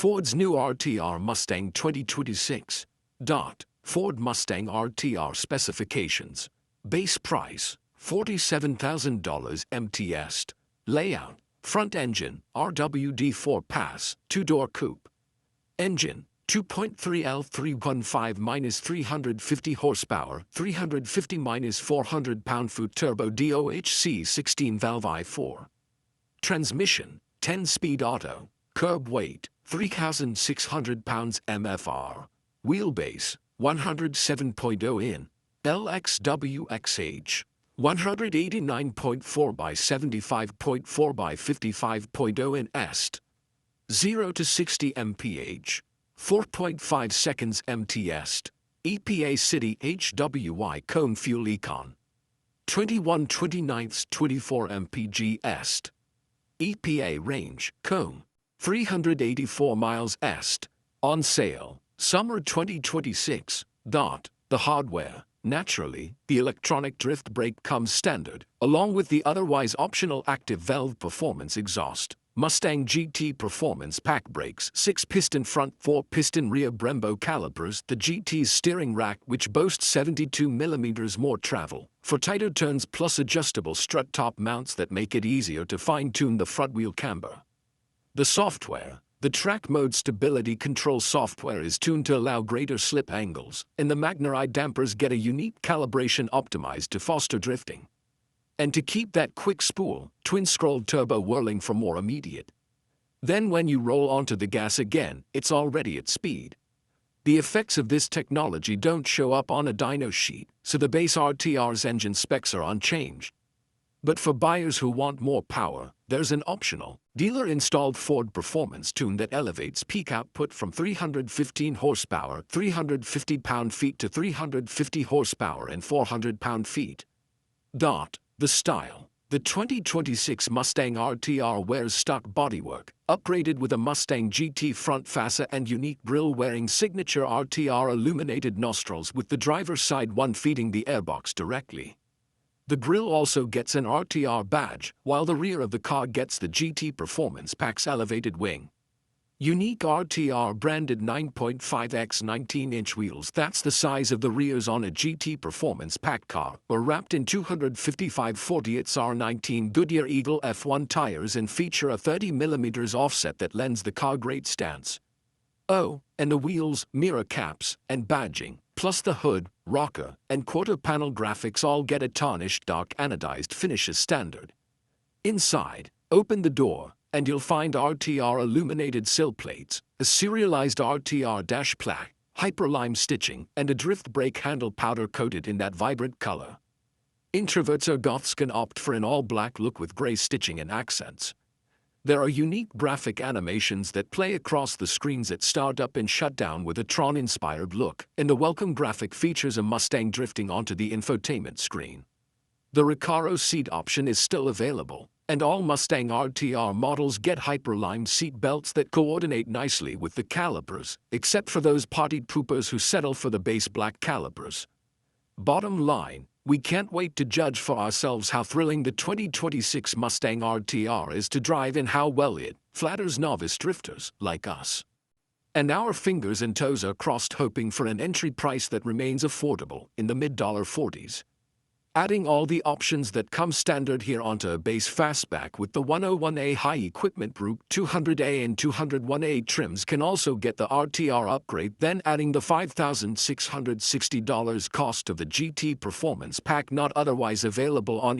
Ford's new RTR Mustang 2026. Ford Mustang RTR specifications. Base price, $47,000 MTS. Layout, front engine, RWD4 Pass, 2-door coupe. Engine, 2.3 L315-350 horsepower, 350-400 pound-foot turbo DOHC 16-valve i4. Transmission, 10-speed auto. Curb weight, 3,600 pounds MFR. Wheelbase, 107.0 in. LXWXH, 189.4 by 75.4 by 55.0 in est. 0 to 60 mph, 4.5 seconds MTS. EPA City HWY Cone Fuel Econ. 21/29 24 mpg est. EPA Range Cone. 384 miles est. On sale, summer 2026. The hardware. Naturally, the electronic drift brake comes standard, along with the otherwise optional active valve performance exhaust. Mustang GT Performance Pack brakes, 6-piston front, 4-piston rear Brembo calipers, the GT's steering rack which boasts 72mm more travel, for tighter turns plus adjustable strut top mounts that make it easier to fine-tune the front wheel camber. The software. The track mode stability control software is tuned to allow greater slip angles, and the Magnerai dampers get a unique calibration optimized to foster drifting. And to keep that quick spool, twin-scrolled turbo whirling for more immediate. Then when you roll onto the gas again, it's already at speed. The effects of this technology don't show up on a dyno sheet, so the base RTR's engine specs are unchanged. But for buyers who want more power, there's an optional, dealer-installed Ford performance tune that elevates peak output from 315 horsepower, 350 pound-feet to 350 horsepower and 400 pound-feet. The style. The 2026 Mustang RTR wears stock bodywork, upgraded with a Mustang GT front fascia and unique grille-wearing signature RTR illuminated nostrils with the driver's side one feeding the airbox directly. The grille also gets an RTR badge, while the rear of the car gets the GT Performance Pack's elevated wing. Unique RTR branded 9.5x 19-inch wheels, that's the size of the rears on a GT Performance Pack car, were wrapped in 255 48s R19 Goodyear Eagle F1 tires and feature a 30mm offset that lends the car great stance. Oh, and the wheels, mirror caps, and badging, plus the hood, rocker, and quarter-panel graphics all get a tarnished dark anodized finish as standard. Inside, open the door, and you'll find RTR illuminated sill plates, a serialized RTR dash plaque, hyperlime stitching, and a drift brake handle powder-coated in that vibrant color. Introverts or goths can opt for an all-black look with gray stitching and accents. There are unique graphic animations that play across the screens at startup and shutdown with a Tron-inspired look, and the welcome graphic features a Mustang drifting onto the infotainment screen. The Recaro seat option is still available, and all Mustang RTR models get hyperlime seat belts that coordinate nicely with the calipers, except for those partied poopers who settle for the base black calipers. Bottom line, we can't wait to judge for ourselves how thrilling the 2026 Mustang RTR is to drive and how well it flatters novice drifters like us. And our fingers and toes are crossed hoping for an entry price that remains affordable in the mid-$40s. Adding all the options that come standard here onto a base fastback with the 101A high equipment group 200A and 201A trims can also get the RTR upgrade, then adding the $5,660 cost of the GT Performance Pack not otherwise available on